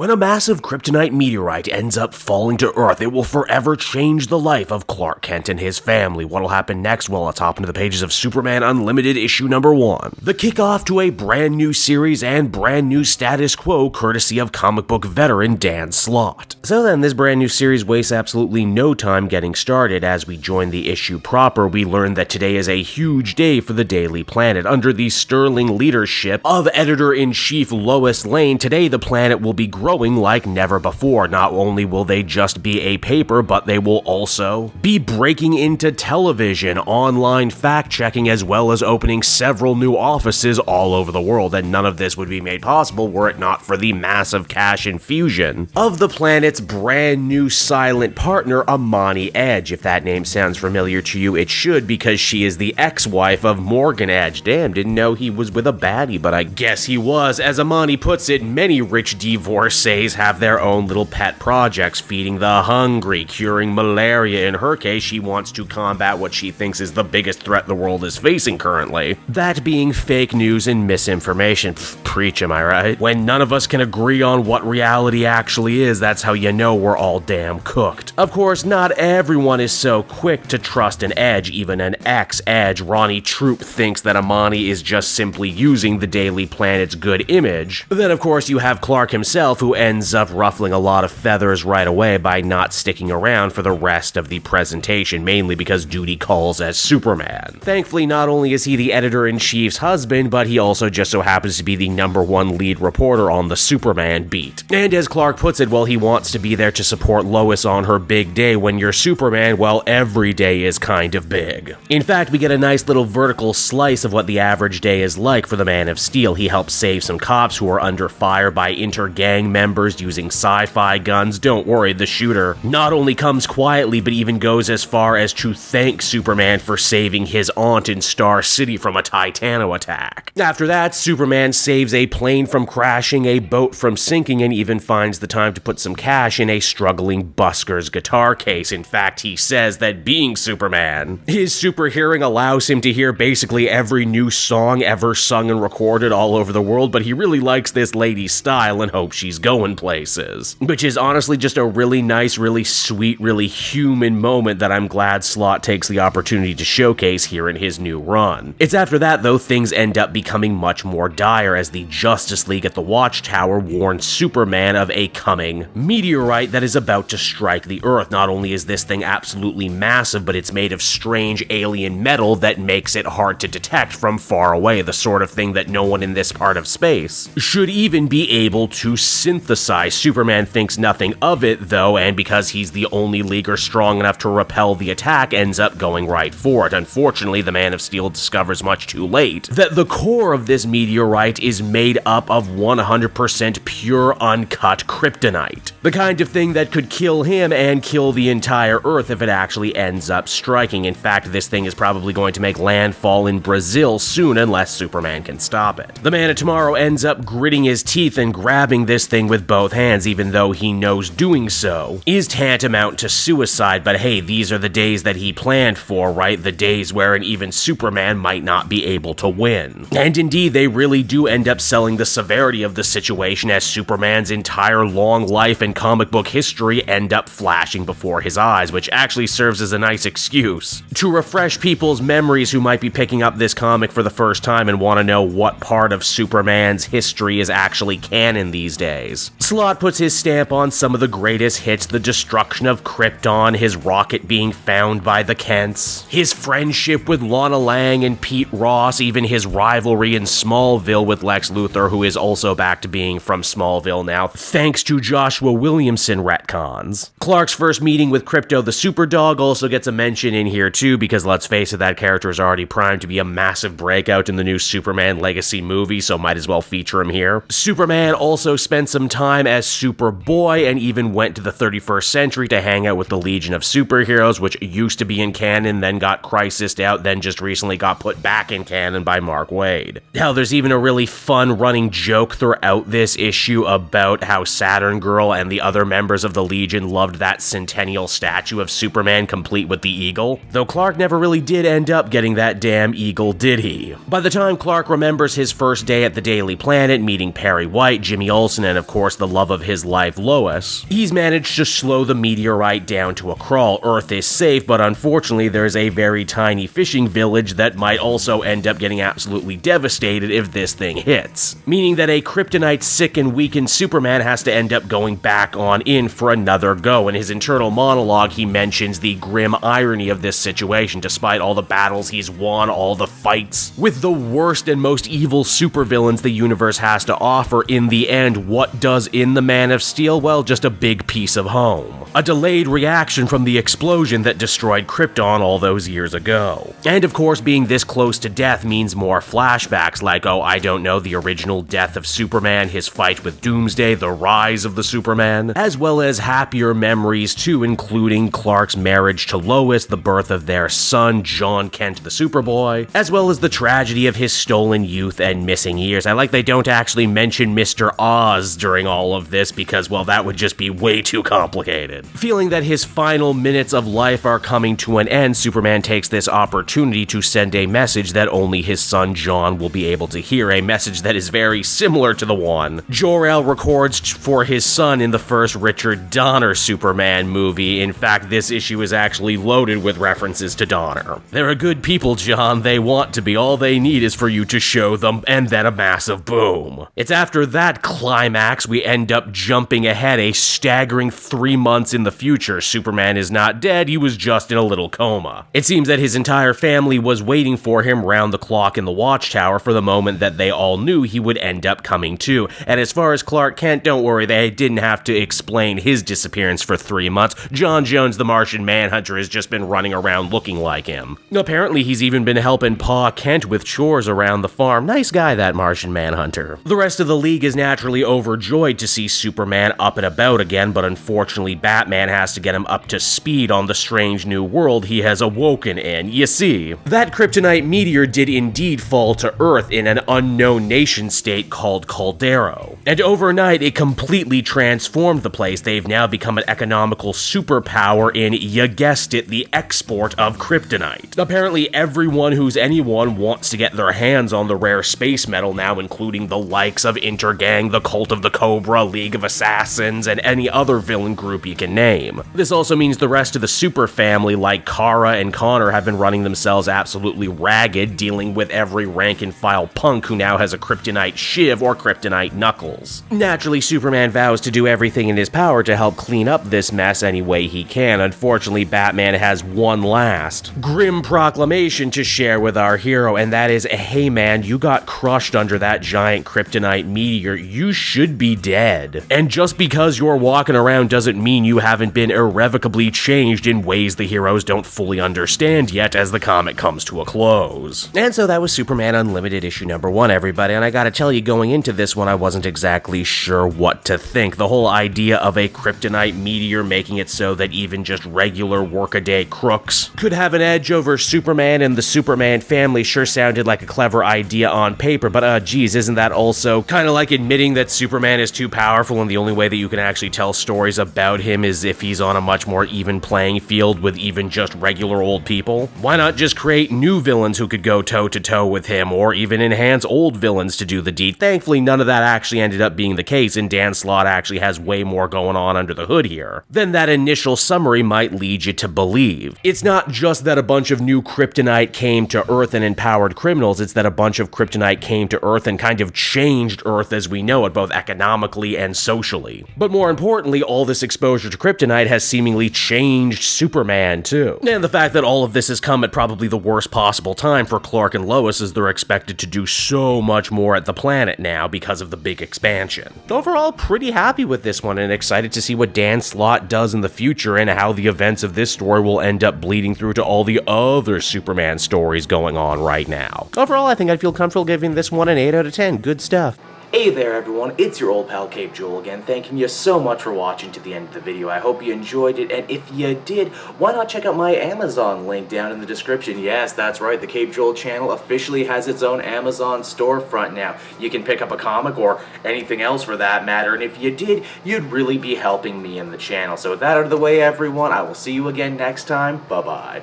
When a massive Kryptonite meteorite ends up falling to Earth, it will forever change the life of Clark Kent and his family. What'll happen next? Well, let's hop into the pages of Superman Unlimited issue number 1. The kickoff to a brand new series and brand new status quo courtesy of comic book veteran Dan Slott. So then, this brand new series wastes absolutely no time getting started. As we join the issue proper, we learn that today is a huge day for the Daily Planet. Under the sterling leadership of Editor-in-Chief Lois Lane, today the planet will be growing like never before. Not only will they just be a paper, but they will also be breaking into television, online fact-checking, as well as opening several new offices all over the world, and none of this would be made possible were it not for the massive cash infusion of the planet's brand new silent partner, Amani Edge. If that name sounds familiar to you, it should, because she is the ex-wife of Morgan Edge. Damn, didn't know he was with a baddie, but I guess he was. As Amani puts it, many rich divorcees have their own little pet projects, feeding the hungry, curing malaria. In her case, she wants to combat what she thinks is the biggest threat the world is facing currently. That being fake news and misinformation. Preach, am I right? When none of us can agree on what reality actually is, that's how you know we're all damn cooked. Of course, not everyone is so quick to trust an Edge. Even an ex-Edge, Ronnie Troop, thinks that Amani is just simply using the Daily Planet's good image. Then, of course, you have Clark himself, who ends up ruffling a lot of feathers right away by not sticking around for the rest of the presentation, mainly because duty calls as Superman. Thankfully, not only is he the editor-in-chief's husband, but he also just so happens to be the #1 lead reporter on the Superman beat. And as Clark puts it, well, he wants to be there to support Lois on her big day. When you're Superman, well, every day is kind of big. In fact, we get a nice little vertical slice of what the average day is like for the Man of Steel. He helps save some cops who are under fire by inter-gang members using sci-fi guns. Don't worry, the shooter not only comes quietly, but even goes as far as to thank Superman for saving his aunt in Star City from a Titano attack. After that, Superman saves a plane from crashing, a boat from sinking, and even finds the time to put some cash in a struggling busker's guitar case. In fact, he says that being Superman, his super hearing allows him to hear basically every new song ever sung and recorded all over the world, but he really likes this lady's style and hopes she's going places. Which is honestly just a really nice, really sweet, really human moment that I'm glad Slott takes the opportunity to showcase here in his new run. It's after that, though, things end up becoming much more dire as the Justice League at the Watchtower warns Superman of a coming meteorite that is about to strike the Earth. Not only is this thing absolutely massive, but it's made of strange alien metal that makes it hard to detect from far away, the sort of thing that no one in this part of space should even be able to synthesize. Superman thinks nothing of it, though, and because he's the only Leaguer strong enough to repel the attack, ends up going right for it. Unfortunately, the Man of Steel discovers much too late that the core of this meteorite is made up of 100% pure, uncut kryptonite. The kind of thing that could kill him and kill the entire Earth if it actually ends up striking. In fact, this thing is probably going to make landfall in Brazil soon unless Superman can stop it. The Man of Tomorrow ends up gritting his teeth and grabbing this thing with both hands, even though he knows doing so is tantamount to suicide. But hey, these are the days that he planned for, right? The days wherein even Superman might not be able to win. And indeed, they really do end up selling the severity of the situation as Superman's entire long life and comic book history end up flashing before his eyes, which actually serves as a nice excuse to refresh people's memories who might be picking up this comic for the first time and want to know what part of Superman's history is actually canon these days. Slott puts his stamp on some of the greatest hits: the destruction of Krypton, his rocket being found by the Kents, his friendship with Lana Lang and Pete Ross, even his rivalry in Smallville with Lex Luthor, who is also back to being from Smallville now, thanks to Joshua Williamson retcons. Clark's first meeting with Krypto the Superdog also gets a mention in here too, because let's face it, that character is already primed to be a massive breakout in the new Superman Legacy movie, so might as well feature him here. Superman also spent some time as Superboy and even went to the 31st century to hang out with the Legion of Superheroes, which used to be in canon, then got crisised out, then just recently got put back in canon by Mark Waid. Hell, there's even a really fun running joke throughout this issue about how Saturn Girl and the other members of the Legion loved that centennial statue of Superman complete with the eagle, though Clark never really did end up getting that damn eagle, did he? By the time Clark remembers his first day at the Daily Planet, meeting Perry White, Jimmy Olsen, and of course the love of his life, Lois, he's managed to slow the meteorite down to a crawl. Earth is safe, but unfortunately there's a very tiny fishing village that might also end up getting absolutely devastated if this thing hits. Meaning that a Kryptonite sick and weakened Superman has to end up going back on in for another go. In his internal monologue, he mentions the grim irony of this situation, despite all the battles he's won, all the fights with the worst and most evil supervillains the universe has to offer. In the end, what does in the Man of Steel? Well, just a big piece of home. A delayed reaction from the explosion that destroyed Krypton all those years ago. And of course, being this close to death means more flashbacks like, oh, I don't know, the original death of Superman, his fight with Doomsday, the rise of the Superman, as well as happier memories too, including Clark's marriage to Lois, the birth of their son, John Kent the Superboy, as well as the tragedy of his stolen youth and missing years. I like they don't actually mention Mr. Oz during all of this because, well, that would just be way too complicated. Feeling that his final minutes of life are coming to an end, Superman takes this opportunity to send a message that only his son John will be able to hear, a message that is very similar to the one Jor-El records for his son in the first Richard Donner Superman movie. In fact, this issue is actually loaded with references to Donner. They're a good people, John. They want to be. All they need is for you to show them, and then a massive boom. It's after that climax we end up jumping ahead a staggering 3 months in the future. Superman is not dead, he was just in a little coma. It seems that his entire family was waiting for him round the clock in the Watchtower for the moment that they all knew he would end up coming to. And as far as Clark Kent, don't worry, they didn't have to explain his disappearance for 3 months. John Jones, the Martian Manhunter, has just been running around looking like him. Apparently, he's even been helping Pa Kent with chores around the farm. Nice guy, that Martian Manhunter. The rest of the League is naturally overjoyed to see Superman up and about again, but unfortunately, Batman has to get him up to speed on the strange new world he has awoken in. You see, that Kryptonite meteor did indeed fall to Earth in an unknown nation-state called Caldero. And overnight, it completely transformed the place. They've now become an economical superpower in, you guessed it, the export of Kryptonite. Apparently, everyone who's anyone wants to get their hands on the rare space metal now, including the likes of Intergang, the Cult of the Cobra, League of Assassins, and any other villain group you can name. This also means the rest of the super family, like Kara and Connor, have been running themselves absolutely ragged, dealing with every rank-and-file punk who now has a Kryptonite shiv or Kryptonite knuckles. Naturally, Superman vows to do everything in his power to help clean up this mess any way he can. Unfortunately, Batman has one last grim proclamation to share with our hero, and that is, hey man, you got crushed under that giant Kryptonite meteor. You should be dead. And just because you're walking around doesn't mean you haven't been irrevocably changed in ways the heroes don't fully understand yet as the comic comes to a close. And so that was Superman Unlimited issue number 1, everybody, and I gotta tell you, going into this one, I wasn't exactly sure what to think. The whole idea of a Kryptonite meteor making it so that even just regular workaday crooks could have an edge over Superman and the Superman family sure sounded like a clever idea on paper, but geez, isn't that also kind of like admitting that Superman is too powerful and the only way that you can actually tell stories about him is if he's on a much more even playing field with even just regular old people? Why not just create new villains who could go toe-to-toe with him, or even enhance old villains to do the deed? Thankfully, none of that actually ended up being the case, and Dan Slott actually has way more going on under the hood here than that initial summary might lead you to believe. It's not just that a bunch of new Kryptonite came to Earth and empowered criminals, it's that a bunch of Kryptonite came to Earth and kind of changed Earth as we know it, both economically and socially. But more importantly, all this exposure to Kryptonite has seemingly changed Superman too. And the fact that all of this has come at probably the worst possible time for Clark and Lois, as they're expected to do so much more at the planet now because of the big expansion. Overall, pretty happy with this one and excited to see what Dan Slott does in the future and how the events of this story will end up bleeding through to all the other Superman stories going on right now. Overall, I think I'd feel comfortable giving this one an 8 out of 10. Good stuff. Hey there everyone, it's your old pal Cape Joel again, thanking you so much for watching to the end of the video. I hope you enjoyed it, and if you did, why not check out my Amazon link down in the description. Yes, that's right, the Cape Joel channel officially has its own Amazon storefront now. You can pick up a comic or anything else for that matter, and if you did, you'd really be helping me in the channel. So with that out of the way everyone, I will see you again next time. Bye-bye.